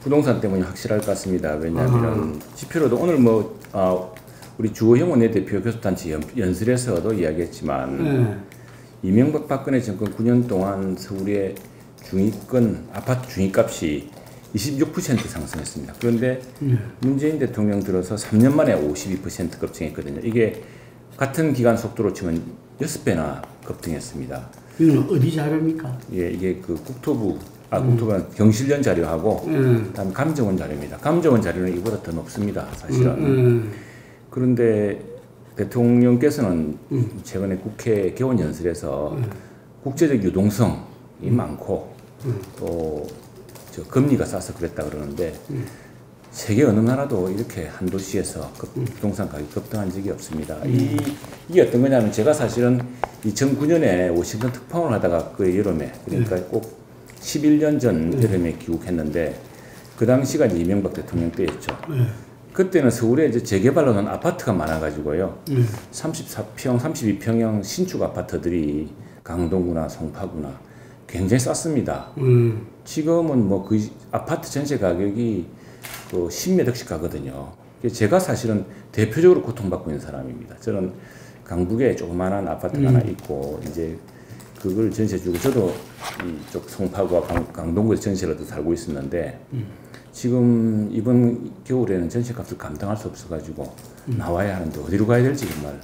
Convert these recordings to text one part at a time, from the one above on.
부동산 때문에 확실할 것 같습니다. 왜냐하면 지표로도 오늘 뭐 우리 주호영 원내대표 교섭단체 연설에서도 이야기했지만 이명박 박근혜 정권 9년 동안 서울의 중위권 아파트 중위값이 26% 상승했습니다. 그런데 문재인 대통령 들어서 3년 만에 52% 급증했거든요. 이게 같은 기간 속도로 치면 6배나 급등했습니다. 이건 어디 자료입니까? 예, 이게 그 국토부는 경실련 자료하고 그다음 감정원 자료입니다. 감정원 자료는 이보다 더 높습니다, 사실은. 그런데 대통령께서는 최근에 국회 개원 연설에서 국제적 유동성이 많고 또 금리가 싸서 그랬다 그러는데 세계 어느 나라도 이렇게 한 도시에서 부동산 가격이 급등한 적이 없습니다. 이게 어떤 거냐면 제가 사실은 2009년에 워싱턴 특파원을 하다가 그 여름에 그러니까 꼭 11년 전 여름에 귀국했는데 그 당시가 이제 이명박 대통령 때였죠. 그때는 서울에 이제 재개발로 놓은 아파트가 많아가지고요. 34평, 32평형 신축 아파트들이 강동구나 송파구나 굉장히 쌌습니다. 지금은 뭐 그 아파트 전체 가격이 그 10몇 억씩 가거든요. 제가 사실은 대표적으로 고통받고 있는 사람입니다. 저는 강북에 조그마한 아파트가 하나 있고 이제 그걸 전세 주고 저도 이쪽 송파구와 강동구에 전세로도 살고 있었는데 지금 이번 겨울에는 전세값을 감당할 수 없어가지고 나와야 하는데 어디로 가야 될지 정말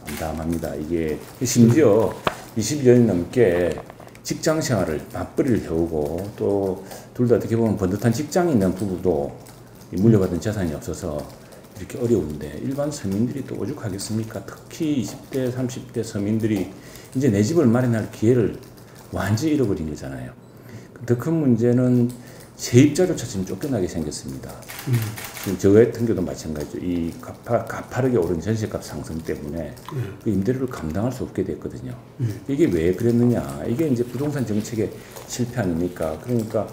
암담합니다. 이게 심지어 20년이 넘게 직장 생활을 맞벌이를 해오고 또 둘 다 어떻게 보면 번듯한 직장이 있는 부부도 물려받은 재산이 없어서 이렇게 어려운데 일반 서민들이 또 오죽하겠습니까? 특히 20대, 30대 서민들이 이제 내 집을 마련할 기회를 완전히 잃어버린 거잖아요. 더 큰 문제는 세입자조차 지금 쫓겨나게 생겼습니다. 지금 저 같은 경우도 마찬가지죠. 이 가파르게 오른 전세값 상승 때문에 그 임대료를 감당할 수 없게 됐거든요. 이게 왜 그랬느냐? 이게 이제 부동산 정책의 실패 아닙니까? 그러니까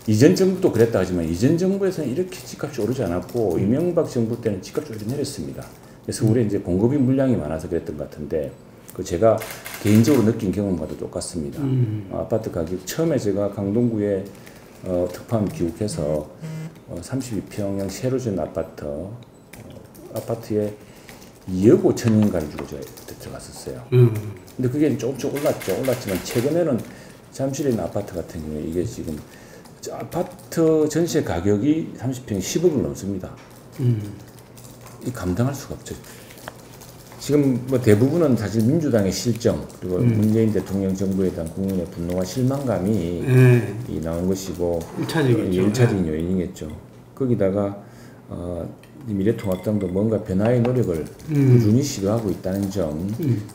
이전 정부도 그랬다 하지만 이전 정부에서는 이렇게 집값이 오르지 않았고 이명박 정부 때는 집값이 오르게 내렸습니다. 그래서 우리 이제 공급이 물량이 많아서 그랬던 것 같은데 그 제가 개인적으로 느낀 경험과도 똑같습니다. 아파트 가격 처음에 제가 강동구에 특파원 귀국해서 32평형 새로 지은 아파트에 2억 5천인가를 주고 제가 그때 들어갔었어요. 근데 그게 조금씩 올랐지만 최근에는 잠실에 있는 아파트 같은 경우에 이게 지금 아파트 전세 가격이 30평에 10억을 넘습니다. 이 감당할 수가 없죠. 지금 뭐 대부분은 사실 민주당의 실정 그리고 문재인 대통령 정부에 대한 국민의 분노와 실망감이 이 나온 것이고 1차적인 요인이겠죠. 거기다가 미래통합당도 뭔가 변화의 노력을 꾸준히 시도하고 있다는 점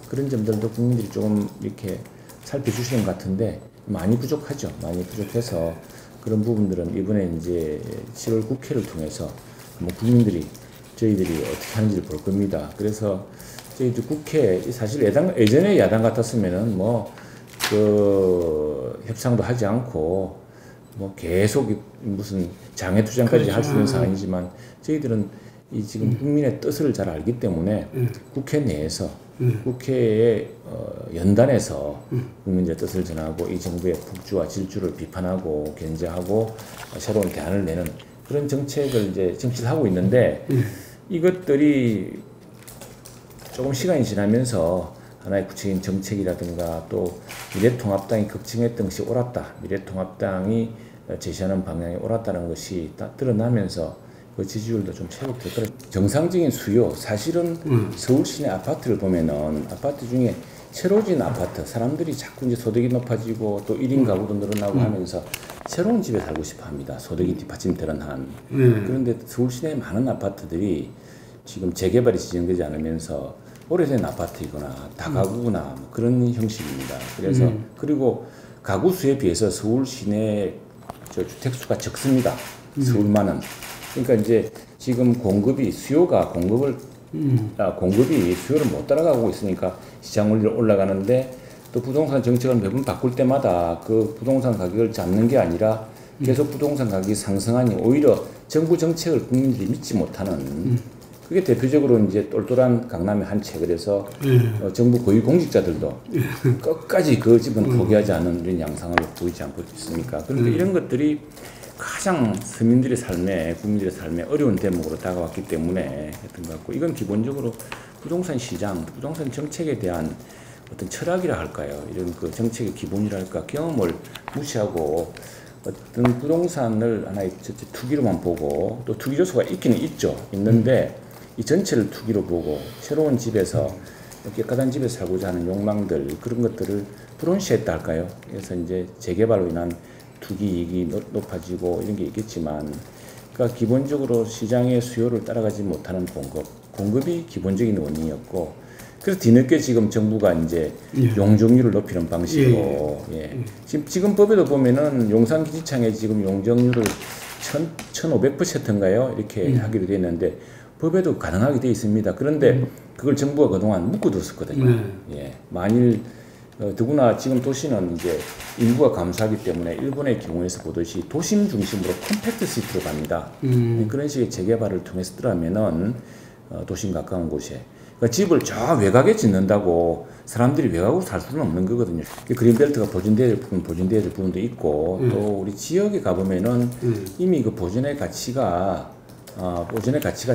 그런 점들도 국민들이 조금 이렇게 살펴주시는 것 같은데 많이 부족하죠. 많이 부족해서 그런 부분들은 이번에 이제 7월 국회를 통해서 뭐 국민들이 저희들이 어떻게 하는지를 볼 겁니다. 그래서 저희들 국회 사실 예전에 야당 같았으면은 뭐 그 협상도 하지 않고 뭐 계속 무슨 장애 투쟁까지 할 수 있는 상황이지만 저희들은 이 지금 국민의 뜻을 잘 알기 때문에 국회 내에서 국회의 연단에서 국민의 뜻을 전하고 이 정부의 북주와 질주를 비판하고 견제하고 새로운 대안을 내는 그런 정책을 이제 정치를 하고 있는데 이것들이 조금 시간이 지나면서 하나의 구체적인 정책이라든가 또 미래통합당이 걱정했던 것이 옳았다. 미래통합당이 제시하는 방향이 옳았다는 것이 다 드러나면서 그 지지율도 좀 회복될 거예요. 정상적인 수요, 사실은 서울 시내 아파트를 보면은 아파트 중에 새로 지은 아파트, 사람들이 자꾸 이제 소득이 높아지고 또 1인 가구도 늘어나고 하면서 새로운 집에 살고 싶어 합니다. 소득이 뒷받침되는 한. 그런데 서울 시내의 많은 아파트들이 지금 재개발이 진행되지 않으면서 오래된 아파트이거나 다가구나 뭐 그런 형식입니다. 그래서 그리고 가구 수에 비해서 서울 시내 주택 수가 적습니다. 서울만은. 그러니까 이제 지금 공급이 수요를 못 따라가고 있으니까 시장 원리로 올라가는데 또 부동산 정책을 매번 바꿀 때마다 그 부동산 가격을 잡는 게 아니라 계속 부동산 가격이 상승하니 오히려 정부 정책을 국민들이 믿지 못하는 그게 대표적으로 이제 똘똘한 강남의 한 채 그래서 정부 고위 공직자들도 끝까지 그 집은 포기하지 않는 이런 양상을 보이지 않고 있습니까? 그런데 이런 것들이 가장 서민들의 삶에, 국민들의 삶에 어려운 대목으로 다가왔기 때문에 했던 것 같고, 이건 기본적으로 부동산 시장, 부동산 정책에 대한 어떤 철학이라 할까요? 이런 그 정책의 기본이랄까, 경험을 무시하고 어떤 부동산을 하나의 투기로만 보고, 또 투기 요소가 있기는 있는데 이 전체를 투기로 보고 새로운 집에서 깨끗한 집에 살고자 하는 욕망들, 그런 것들을 불온시했다 할까요? 그래서 이제 재개발로 인한 투기 이익이 높아지고 이런 게 있겠지만, 그러니까 기본적으로 시장의 수요를 따라가지 못하는 공급이 기본적인 원인이었고, 그래서 뒤늦게 지금 정부가 이제 용적률을 높이는 방식으로, 지금 법에도 보면은 용산기지창에 지금 용적률을 1,500%인가요? 이렇게 하기로 되어 있는데, 법에도 가능하게 되어 있습니다. 그런데 그걸 정부가 그동안 묶어뒀었거든요. 만일 더구나 지금 도시는 이제 인구가 감소하기 때문에 일본의 경우에서 보듯이 도심 중심으로 컴팩트 시티로 갑니다. 그런 식의 재개발을 통해서더라면은 도심 가까운 곳에, 그러니까 집을 저 외곽에 짓는다고 사람들이 외곽으로 살 수는 없는 거거든요. 그린벨트가 보존돼야 될 부분도 있고, 또 우리 지역에 가보면은 이미 그 보존의 가치가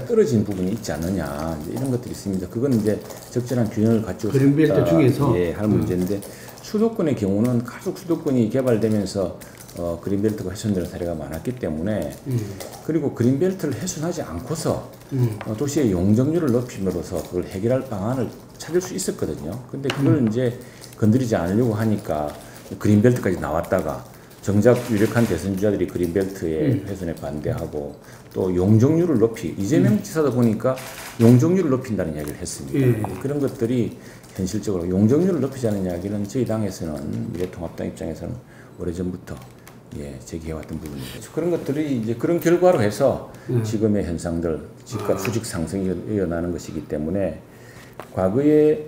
떨어진 부분이 있지 않느냐, 이런 것들이 있습니다. 그건 이제 적절한 균형을 갖추고 그린벨트 중에서 할 문제인데, 수도권의 경우는 가속 수도권이 개발되면서 그린벨트가 훼손되는 사례가 많았기 때문에, 그리고 그린벨트를 훼손하지 않고서 도시의 용적률을 높임으로써 그걸 해결할 방안을 찾을 수 있었거든요. 근데 그걸 이제 건드리지 않으려고 하니까 그린벨트까지 나왔다가 정작 유력한 대선주자들이 그린벨트의 훼손에 반대하고, 또 용적률을 이재명 지사도 보니까 용적률을 높인다는 이야기를 했습니다. 그런 것들이 현실적으로 용적률을 높이자는 이야기는 저희 당에서는, 미래통합당 입장에서는 오래전부터 제기해왔던 부분입니다. 그런 것들이 이제 그런 결과로 해서 지금의 현상들, 집값 수직 상승이 일어나는 것이기 때문에, 과거에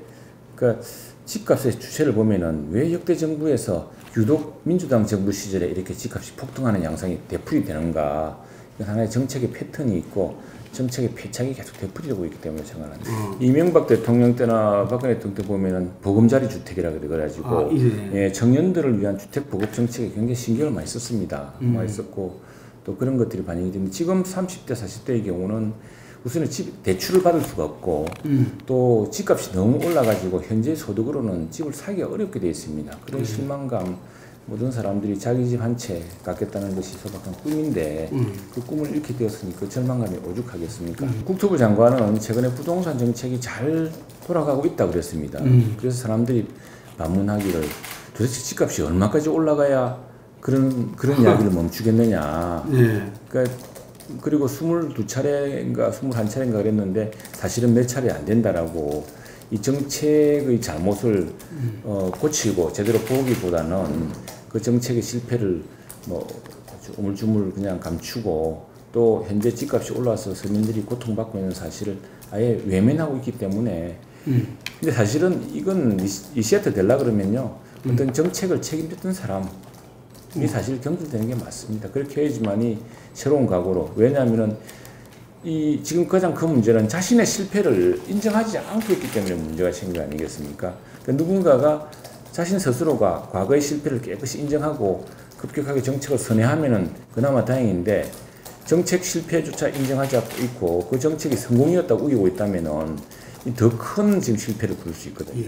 그러니까 집값의 추세를 보면은 왜 역대 정부에서 유독 민주당 정부 시절에 이렇게 집값이 폭등하는 양상이 되풀이 되는가? 이건 하나의 정책의 패턴이 있고 정책의 패착이 계속 되풀이되고 있기 때문에 생각합니다. 이명박 대통령 때나 박근혜 대통령 때 보면은 보금자리 주택이라고 그래가지고 청년들을 위한 주택 보급 정책에 굉장히 신경을 많이 썼습니다. 많이 썼고, 또 그런 것들이 반영이 됩니다. 지금 30대, 40대의 경우는 우선은 대출을 받을 수가 없고, 또 집값이 너무 올라가지고 현재 소득으로는 집을 사기가 어렵게 되어 있습니다. 그런 실망감, 모든 사람들이 자기 집 한 채 갖겠다는 것이 소박한 꿈인데, 그 꿈을 잃게 되었으니 그 절망감이 오죽하겠습니까? 국토부 장관은 최근에 부동산 정책이 잘 돌아가고 있다고 그랬습니다. 그래서 사람들이 반문하기를, 도대체 집값이 얼마까지 올라가야 그런 이야기를 멈추겠느냐. 그러니까 그리고 22차례인가 21차례인가 그랬는데 사실은 몇 차례 안 된다라고, 이 정책의 잘못을 고치고 제대로 보기보다는 그 정책의 실패를 우물쭈물 그냥 감추고, 또 현재 집값이 올라와서 서민들이 고통받고 있는 사실을 아예 외면하고 있기 때문에, 근데 사실은 이건 리셋 되려 그러면요, 어떤 정책을 책임졌던 사람이 사실 경질되는 게 맞습니다. 그렇게 해야지만이 새로운 각오로, 왜냐하면은 지금 가장 큰 문제는 자신의 실패를 인정하지 않고 있기 때문에 문제가 생긴 거 아니겠습니까? 그러니까 누군가가 자신 스스로가 과거의 실패를 깨끗이 인정하고 급격하게 정책을 선회하면은 그나마 다행인데, 정책 실패조차 인정하지 않고 있고 그 정책이 성공이었다고 우기고 있다면은 더 큰 지금 실패를 부를 수 있거든요.